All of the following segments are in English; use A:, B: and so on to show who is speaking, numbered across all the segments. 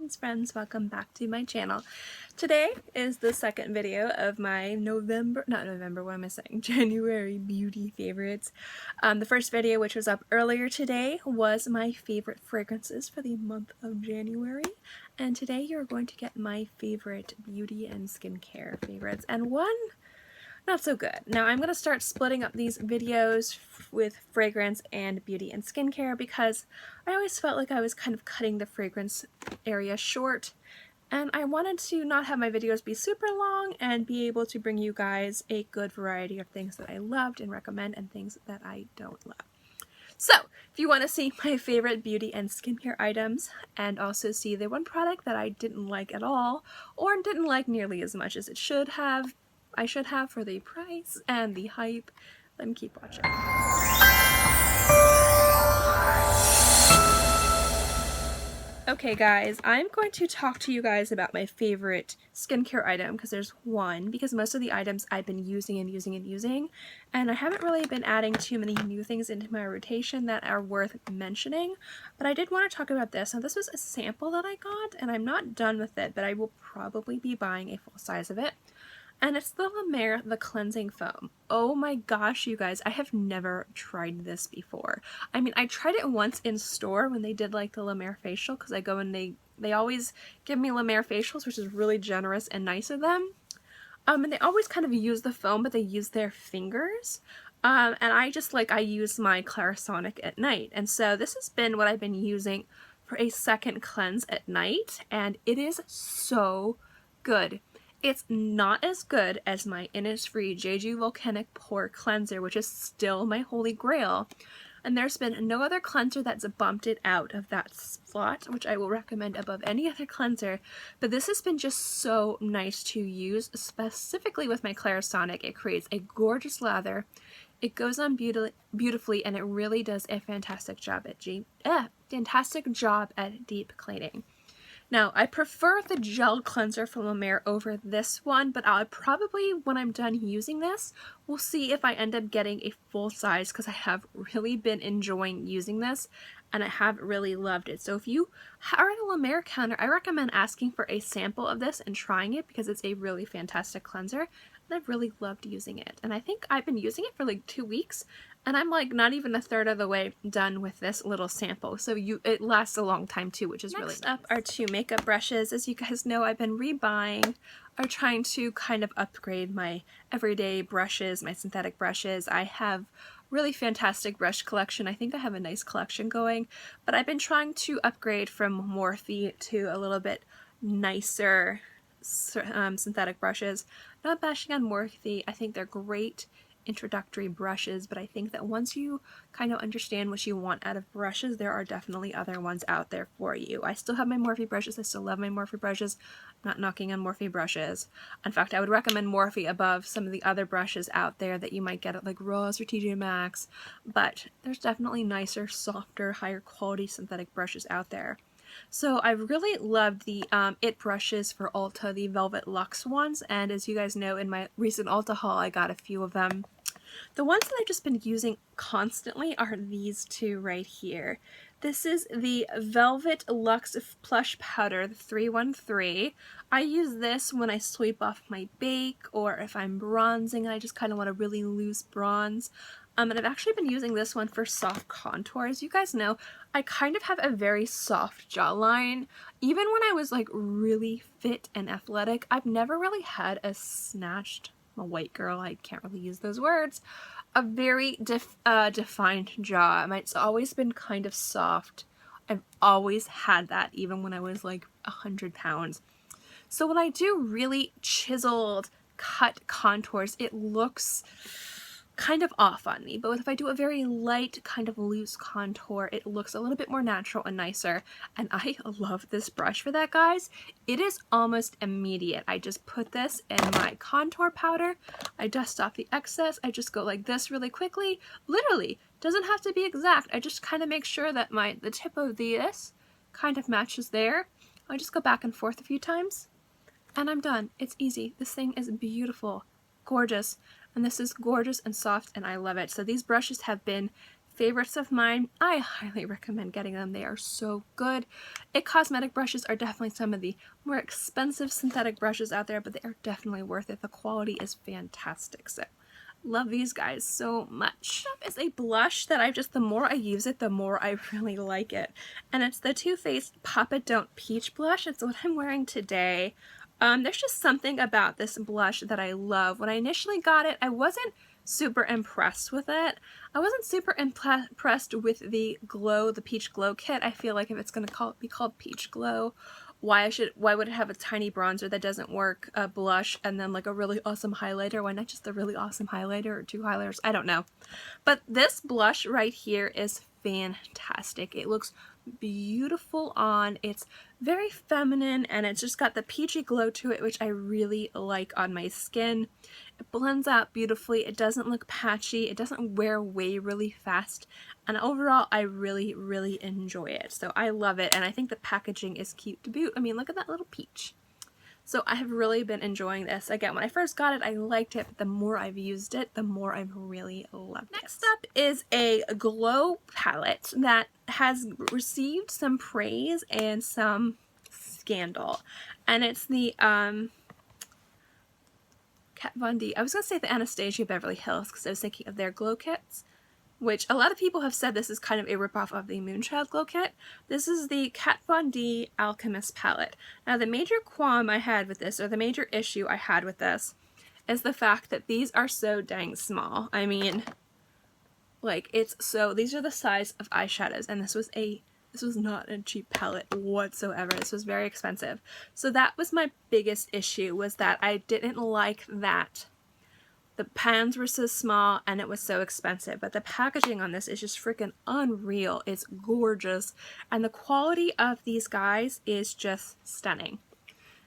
A: Friends, welcome back to my channel. Today is the second video of my January beauty favorites. The first video, which was up earlier today, was my favorite fragrances for the month of January, and today you're going to get my favorite beauty and skincare favorites, and one not so good. Now I'm going to start splitting up these videos with fragrance and beauty and skincare because I always felt like I was kind of cutting the fragrance area short, and I wanted to not have my videos be super long and be able to bring you guys a good variety of things that I loved and recommend and things that I don't love. So, if you want to see my favorite beauty and skincare items and also see the one product that I didn't like at all or didn't like nearly as much as I should have for the price and the hype, let me keep watching. Okay guys, I'm going to talk to you guys about my favorite skincare item because there's one, because most of the items I've been using and I haven't really been adding too many new things into my rotation that are worth mentioning, but I did want to talk about this. Now this was a sample that I got and I'm not done with it, but I will probably be buying a full size of it. And it's the Mer the Cleansing Foam. Oh my gosh, you guys, I have never tried this before. I mean, I tried it once in store when they did like the La Mer facial, because I go and they always give me La Mer facials, which is really generous and nice of them. And they always kind of use the foam, but they use their fingers. And I use my Clarisonic at night. And so this has been what I've been using for a second cleanse at night, and it is so good. It's not as good as my Innisfree Jeju Volcanic Pore Cleanser, which is still my holy grail. And there's been no other cleanser that's bumped it out of that slot, which I will recommend above any other cleanser. But this has been just so nice to use, specifically with my Clarisonic. It creates a gorgeous lather. It goes on beautifully, and it really does a fantastic job at deep cleaning. Now, I prefer the gel cleanser from La Mer over this one, but I'll probably, when I'm done using this, we'll see if I end up getting a full size, because I have really been enjoying using this, and I have really loved it. So if you are at a La Mer counter, I recommend asking for a sample of this and trying it, because it's a really fantastic cleanser, and I've really loved using it. And I think I've been using it for like 2 weeks, and I'm like not even a third of the way done with this little sample. So it lasts a long time too, which is really nice. Next up are two makeup brushes. As you guys know, I've been rebuying or trying to kind of upgrade my everyday brushes, my synthetic brushes. I have really fantastic brush collection. I think I have a nice collection going, but I've been trying to upgrade from Morphe to a little bit nicer synthetic brushes. Not bashing on Morphe. I think they're great introductory brushes, but I think that once you kind of understand what you want out of brushes, there are definitely other ones out there for you. I still have my Morphe brushes. I still love my Morphe brushes. I'm not knocking on Morphe brushes. In fact, I would recommend Morphe above some of the other brushes out there that you might get at like Ross or TJ Maxx, but there's definitely nicer, softer, higher quality synthetic brushes out there. So I really loved the It brushes for Ulta, the Velvet Luxe ones, and as you guys know, in my recent Ulta haul, I got a few of them. The ones that I've just been using constantly are these two right here. This is the Velvet Luxe Plush Powder, the 313. I use this when I sweep off my bake, or if I'm bronzing and I just kind of want a really loose bronze. And I've actually been using this one for soft contour. As you guys know, I kind of have a very soft jawline. Even when I was like really fit and athletic, I've never really had a snatched, I'm a white girl, I can't really use those words, a very defined jaw. It's always been kind of soft. I've always had that, even when I was like 100 pounds. So when I do really chiseled cut contours, it looks kind of off on me, but if I do a very light kind of loose contour, it looks a little bit more natural and nicer, and I love this brush for that, guys. It is almost immediate. I just put this in my contour powder, I dust off the excess, I just go like this really quickly, literally, doesn't have to be exact, I just kind of make sure that the tip of this kind of matches there. I just go back and forth a few times, and I'm done. It's easy. This thing is beautiful, gorgeous. And this is gorgeous and soft, and I love it. So these brushes have been favorites of mine. I highly recommend getting them. They are so good. Cosmetic brushes are definitely some of the more expensive synthetic brushes out there, but they are definitely worth it. The quality is fantastic. So love these guys so much. Is a blush that the more I use it, the more I really like it. And it's the Too Faced Pop It Don't Peach Blush. It's what I'm wearing today. There's just something about this blush that I love. When I initially got it, I wasn't super impressed with it. I wasn't super impressed with the glow, the Peach Glow kit. I feel like if it's going to be called Peach Glow, why would it have a tiny bronzer that doesn't work, a blush, and then like a really awesome highlighter? Why not just a really awesome highlighter or 2 highlighters? I don't know. But this blush right here is fantastic. It looks beautiful on. It's very feminine and it's just got the peachy glow to it, which I really like on my skin. It blends out beautifully. It doesn't look patchy. It doesn't wear away really fast. And overall, I really, really enjoy it. So I love it. And I think the packaging is cute to boot. I mean, look at that little peach. So I have really been enjoying this. Again, when I first got it, I liked it, but the more I've used it, the more I've really loved it. Next up is a glow palette that has received some praise and some scandal. And it's the Kat Von D. I was going to say the Anastasia Beverly Hills because I was thinking of their glow kits, which a lot of people have said this is kind of a ripoff of the Moonchild glow kit. This is the Kat Von D Alchemist palette. Now the major qualm I had with this, or the major issue I had with this, is the fact that these are so dang small. I mean, like, these are the size of eyeshadows, and this was not a cheap palette whatsoever. This was very expensive. So that was my biggest issue, was that I didn't like that the pans were so small and it was so expensive. But the packaging on this is just freaking unreal. It's gorgeous. And the quality of these guys is just stunning.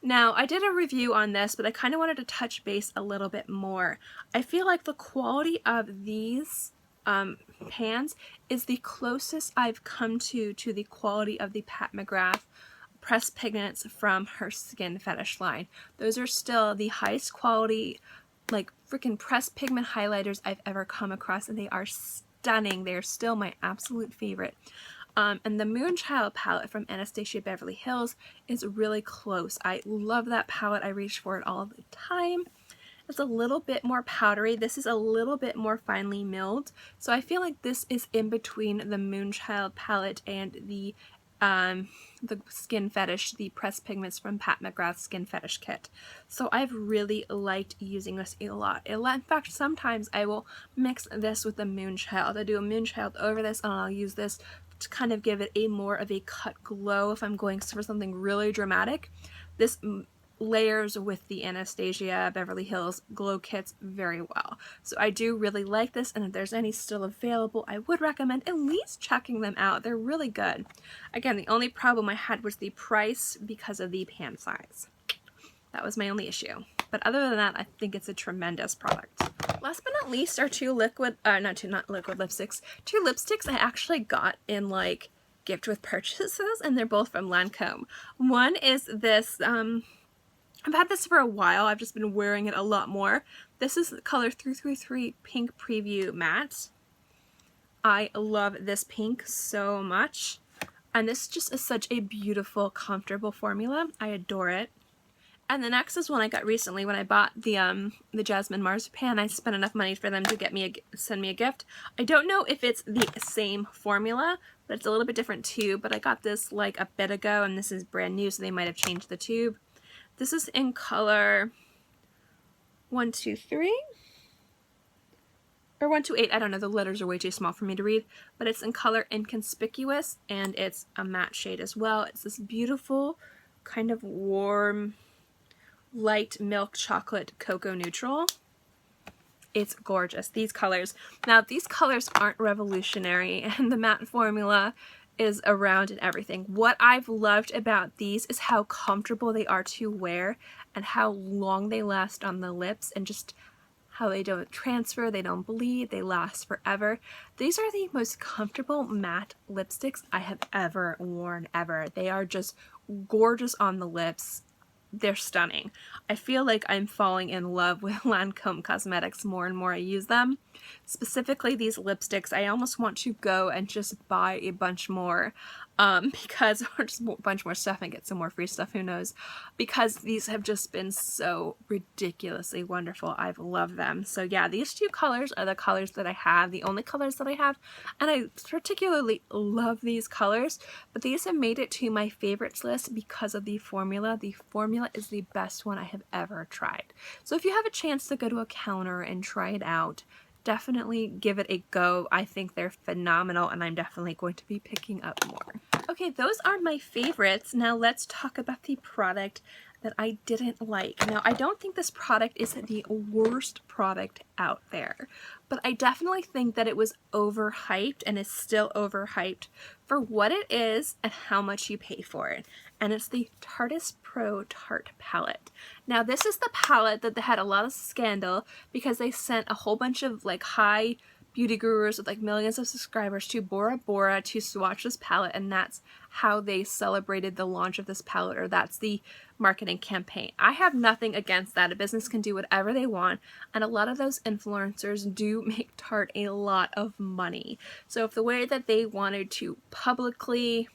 A: Now, I did a review on this, but I kind of wanted to touch base a little bit more. I feel like the quality of these pans is the closest I've come to the quality of the Pat McGrath pressed pigments from her Skin Fetish line. Those are still the highest quality, like, freaking pressed pigment highlighters I've ever come across, and they are stunning. They are still my absolute favorite. And the Moonchild palette from Anastasia Beverly Hills is really close. I love that palette. I reach for it all the time. It's a little bit more powdery. This is a little bit more finely milled. So I feel like this is in between the Moonchild palette and the Skin Fetish, the pressed pigments from Pat McGrath's Skin Fetish kit. So I've really liked using this a lot. In fact, sometimes I will mix this with the Moonchild. I do a Moonchild over this, and I'll use this to kind of give it a more of a cut glow if I'm going for something really dramatic. This layers with the Anastasia Beverly Hills glow kits very well. So I do really like this, and if there's any still available, I would recommend at least checking them out. They're really good. Again, the only problem I had was the price because of the pan size. That was my only issue. But other than that, I think it's a tremendous product. Last but not least are two lipsticks. Two lipsticks I actually got in like gift with purchases, and they're both from Lancome. One is this, I've had this for a while. I've just been wearing it a lot more. This is the color 333 Pink Preview Matte. I love this pink so much. And this just is such a beautiful, comfortable formula. I adore it. And the next is one I got recently when I bought the Jasmine Marzipan. I spent enough money for them to send me a gift. I don't know if it's the same formula, but it's a little bit different tube. But I got this like a bit ago, and this is brand new, so they might have changed the tube. This is in color 123 or 128. I don't know. The letters are way too small for me to read, but it's in color Inconspicuous, and it's a matte shade as well. It's this beautiful kind of warm, light milk chocolate cocoa neutral. It's gorgeous. These colors. Now, these colors aren't revolutionary, and the matte formula is around and everything. What I've loved about these is how comfortable they are to wear and how long they last on the lips, and just how they don't transfer, they don't bleed, they last forever. These are the most comfortable matte lipsticks I have ever worn, ever. They are just gorgeous on the lips. They're stunning. I feel like I'm falling in love with Lancome Cosmetics more and more I use them. Specifically these lipsticks, I almost want to go and just buy a bunch more because, or just a bunch more stuff and get some more free stuff, who knows, because these have just been so ridiculously wonderful. I've loved them. So yeah, these two colors are the colors that I have, the only colors that I have, and I particularly love these colors, but these have made it to my favorites list because of the formula. The formula is the best one I have ever tried. So if you have a chance to go to a counter and try it out, definitely give it a go. I think they're phenomenal, and I'm definitely going to be picking up more. Okay, those are my favorites. Now let's talk about the product that I didn't like. Now, I don't think this product is the worst product out there, but I definitely think that it was overhyped and is still overhyped for what it is and how much you pay for it. And it's the Tarteist Pro Tarte palette. Now, this is the palette that had a lot of scandal because they sent a whole bunch of like high beauty gurus with like millions of subscribers to Bora Bora to swatch this palette, and that's how they celebrated the launch of this palette, or that's the marketing campaign. I have nothing against that. A business can do whatever they want, and a lot of those influencers do make Tarte a lot of money. So if the way that they wanted to publicly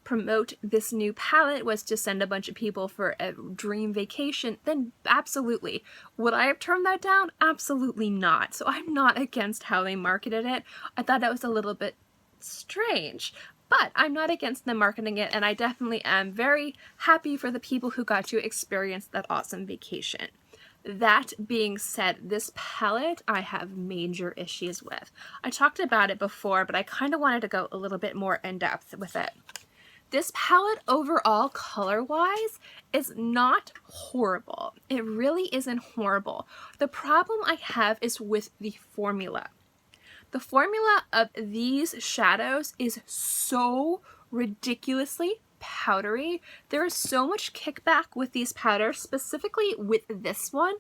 A: promote this new palette was to send a bunch of people for a dream vacation, then absolutely. Would I have turned that down? Absolutely not. So I'm not against how they marketed it. I thought that was a little bit strange, but I'm not against them marketing it, and I definitely am very happy for the people who got to experience that awesome vacation. That being said, this palette I have major issues with. I talked about it before, but I kind of wanted to go a little bit more in depth with it. This palette overall, color-wise, is not horrible. It really isn't horrible. The problem I have is with the formula. The formula of these shadows is so ridiculously powdery. There is so much kickback with these powders, specifically with this one.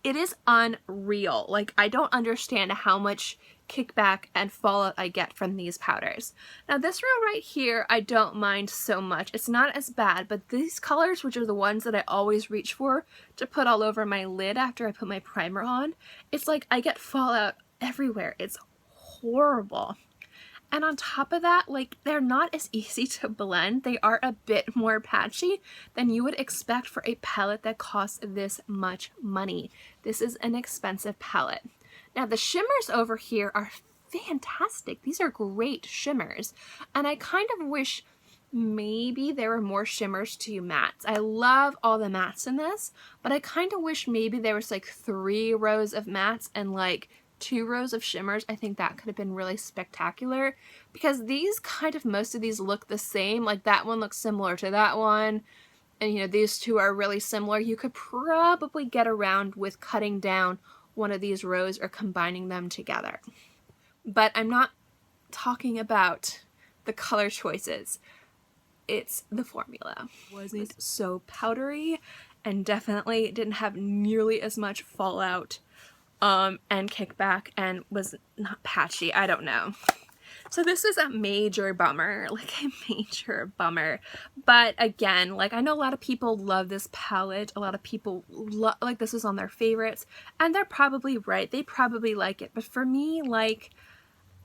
A: It is unreal. Like, I don't understand how much kickback and fallout I get from these powders. Now this row right here, I don't mind so much. It's not as bad, but these colors, which are the ones that I always reach for to put all over my lid after I put my primer on, it's like I get fallout everywhere. It's horrible. And on top of that, like, they're not as easy to blend. They are a bit more patchy than you would expect for a palette that costs this much money. This is an expensive palette. Now the shimmers over here are fantastic. These are great shimmers. And I kind of wish maybe there were more shimmers to mattes. I love all the mattes in this, but I kind of wish maybe there was like 3 rows of mattes and like 2 rows of shimmers. I think that could have been really spectacular, because these kind of, most of these look the same. Like that one looks similar to that one, and you know, these two are really similar. You could probably get around with cutting down one of these rows or combining them together. But I'm not talking about the color choices. It's the formula. It wasn't so powdery and definitely didn't have nearly as much fallout and kickback, and was not patchy. I don't know. So this is a major bummer, like a major bummer. But again, like, I know a lot of people love this palette. A lot of people like, this is on their favorites, and they're probably right. They probably like it. But for me, like,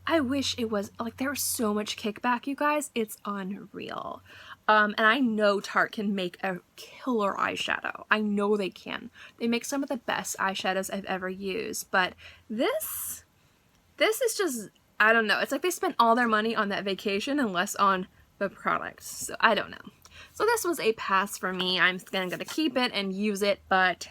A: I wish it was, like, there was so much kickback, you guys. It's unreal. And I know Tarte can make a killer eyeshadow. I know they can. They make some of the best eyeshadows I've ever used. But this is just, I don't know. It's like they spent all their money on that vacation and less on the product. So I don't know. So this was a pass for me. I'm gonna keep it and use it, but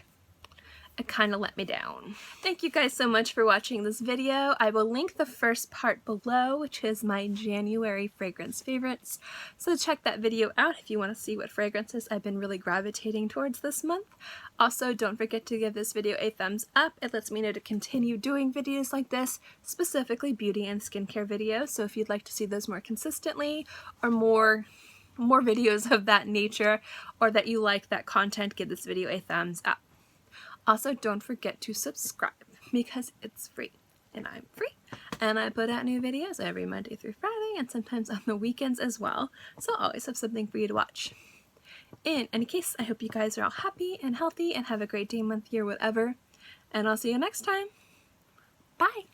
A: it kind of let me down. Thank you guys so much for watching this video. I will link the first part below, which is my January fragrance favorites. So check that video out if you want to see what fragrances I've been really gravitating towards this month. Also, don't forget to give this video a thumbs up. It lets me know to continue doing videos like this, specifically beauty and skincare videos. So if you'd like to see those more consistently, or more videos of that nature, or that you like that content, give this video a thumbs up. Also, don't forget to subscribe, because it's free and I'm free, and I put out new videos every Monday through Friday and sometimes on the weekends as well, so I'll always have something for you to watch. In any case, I hope you guys are all happy and healthy and have a great day, month, year, whatever, and I'll see you next time. Bye!